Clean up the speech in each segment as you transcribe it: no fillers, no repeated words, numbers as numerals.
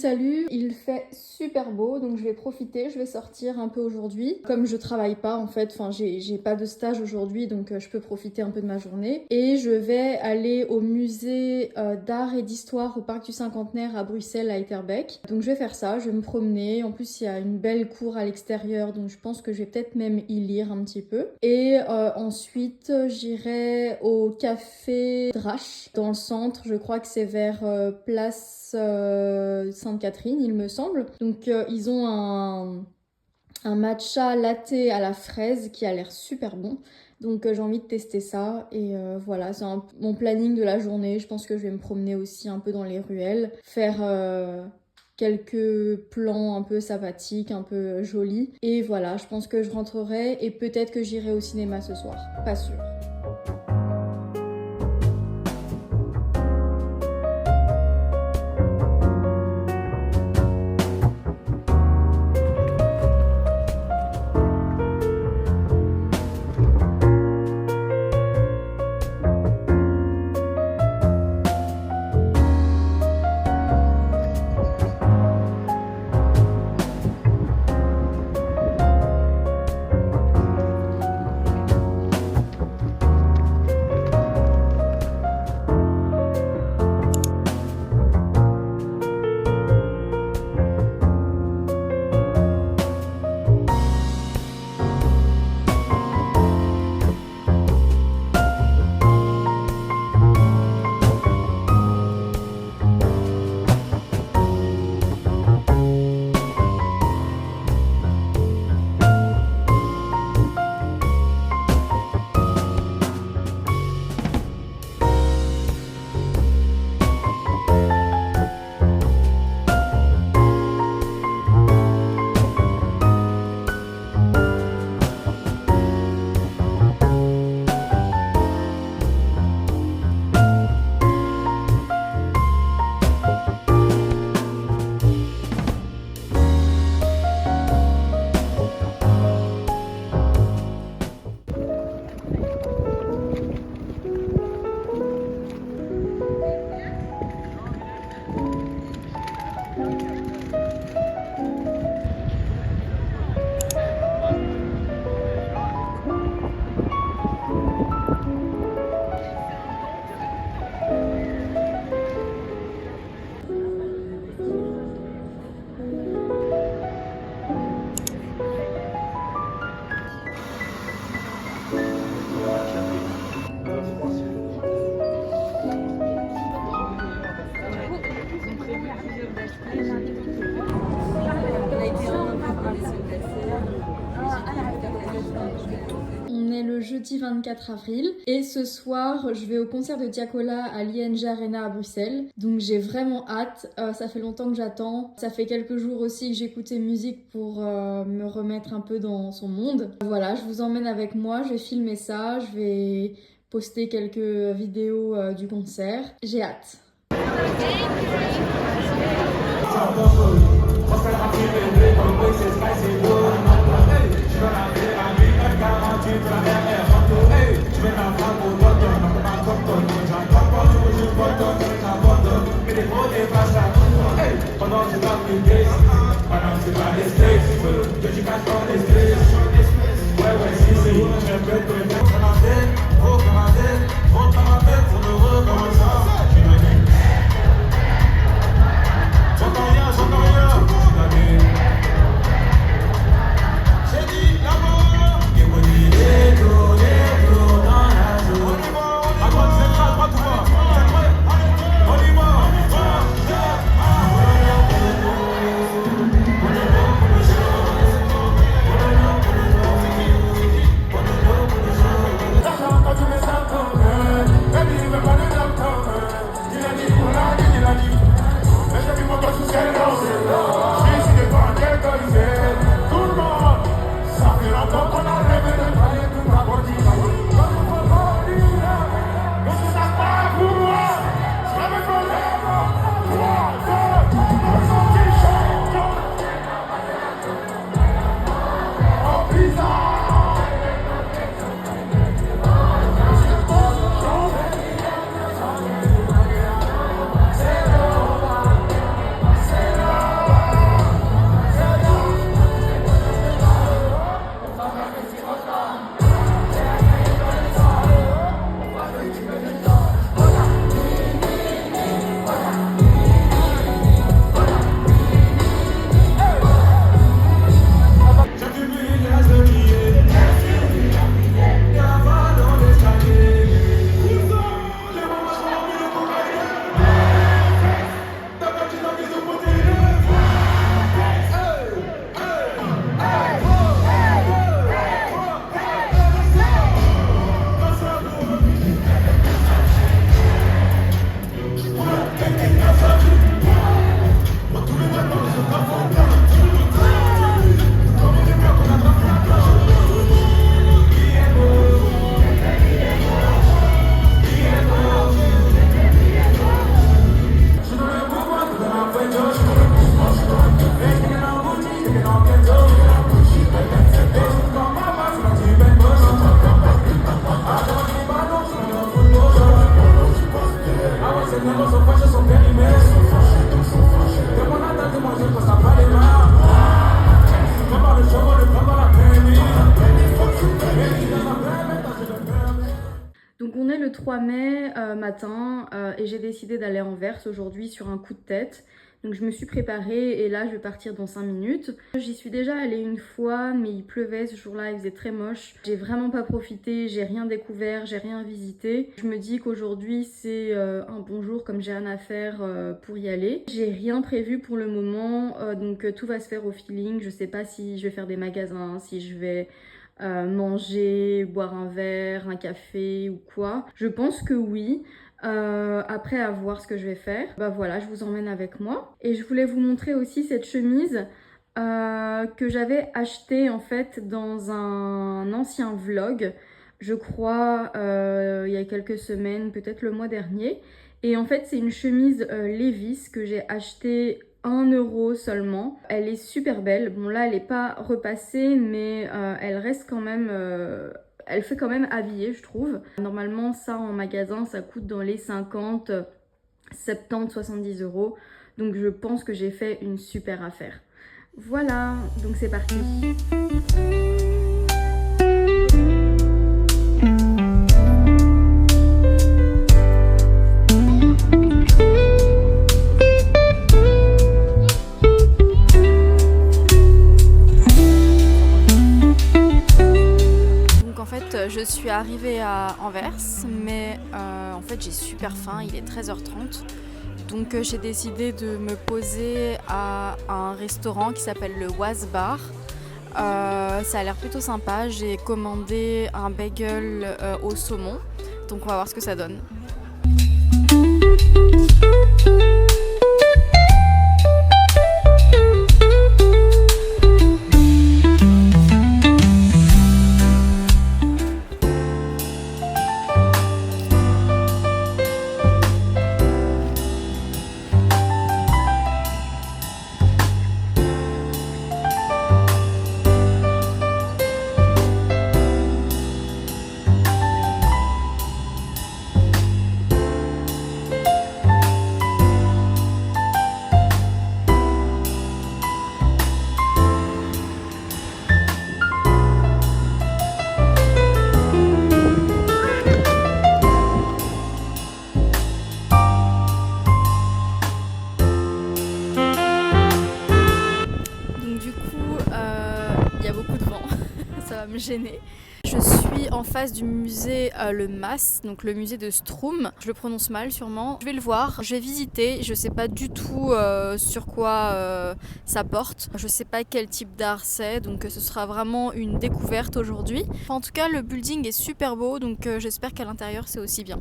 salut, il fait super beau donc je vais profiter, je vais sortir un peu aujourd'hui. Comme je travaille pas en fait, enfin j'ai pas de stage aujourd'hui donc je peux profiter un peu de ma journée. Et je vais aller au musée d'art et d'histoire au parc du Cinquantenaire à Bruxelles à Etterbeek. Donc je vais faire ça, je vais me promener. En plus il y a une belle cour à l'extérieur donc je pense que je vais peut-être même y lire un petit peu. Et ensuite j'irai au café Drache dans le centre, je crois que c'est vers place Sainte-Catherine il me semble. Donc ils ont un matcha latte à la fraise qui a l'air super bon. Donc j'ai envie de tester ça et voilà, c'est mon planning de la journée. Je pense que je vais me promener aussi un peu dans les ruelles, faire quelques plans un peu sympathiques, un peu jolis. Et voilà, je pense que je rentrerai et peut-être que j'irai au cinéma ce soir, pas sûr. On est le jeudi 24 avril et ce soir je vais au concert de Tiakola à l'ING Arena à Bruxelles. Donc j'ai vraiment hâte, ça fait longtemps que j'attends. Ça fait quelques jours aussi que j'écoutais musique pour me remettre un peu dans son monde. Voilà, je vous emmène avec moi, je vais filmer ça, je vais poster quelques vidéos du concert. J'ai hâte. Donc on est le 3 mai matin et j'ai décidé d'aller à Anvers aujourd'hui sur un coup de tête. Donc je me suis préparée et là je vais partir dans 5 minutes. J'y suis déjà allée une fois mais il pleuvait ce jour-là, il faisait très moche. J'ai vraiment pas profité, j'ai rien découvert, j'ai rien visité. Je me dis qu'aujourd'hui c'est un bon jour comme j'ai rien à faire pour y aller. J'ai rien prévu pour le moment donc tout va se faire au feeling. Je sais pas si je vais faire des magasins, si je vais manger, boire un verre, un café ou quoi. Je pense que oui. Après à voir ce que je vais faire. Bah voilà, je vous emmène avec moi. Et je voulais vous montrer aussi cette chemise que j'avais achetée en fait dans un ancien vlog. Je crois il y a quelques semaines, peut-être le mois dernier. Et en fait c'est une chemise Levi's que j'ai achetée 1 € seulement. Elle est super belle. Bon là elle n'est pas repassée mais elle reste quand même... elle fait quand même habiller je trouve. Normalement ça en magasin ça coûte dans les 50, 70, 70 €. Donc je pense que j'ai fait une super affaire. Voilà, donc c'est parti. Je suis arrivée à Anvers, mais en fait j'ai super faim, il est 13h30. Donc j'ai décidé de me poser à un restaurant qui s'appelle le Was Bar. Ça a l'air plutôt sympa, j'ai commandé un bagel au saumon, donc on va voir ce que ça donne. Me gêner. Je suis en face du musée le MAS, donc le musée de Stroum. Je le prononce mal sûrement. Je vais le voir, je vais visiter. Je sais pas du tout sur quoi ça porte. Je sais pas quel type d'art c'est, donc ce sera vraiment une découverte aujourd'hui. En tout cas, le building est super beau, donc j'espère qu'à l'intérieur c'est aussi bien.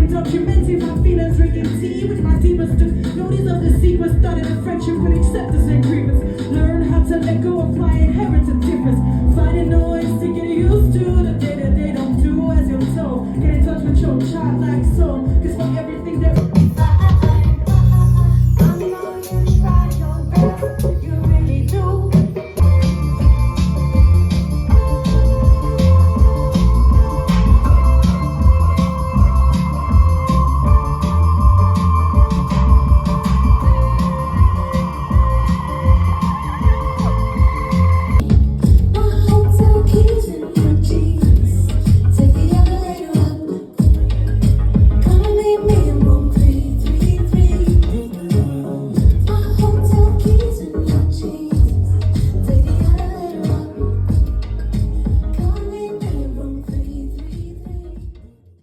Documenting my feelings, ringing shot like some. Cause what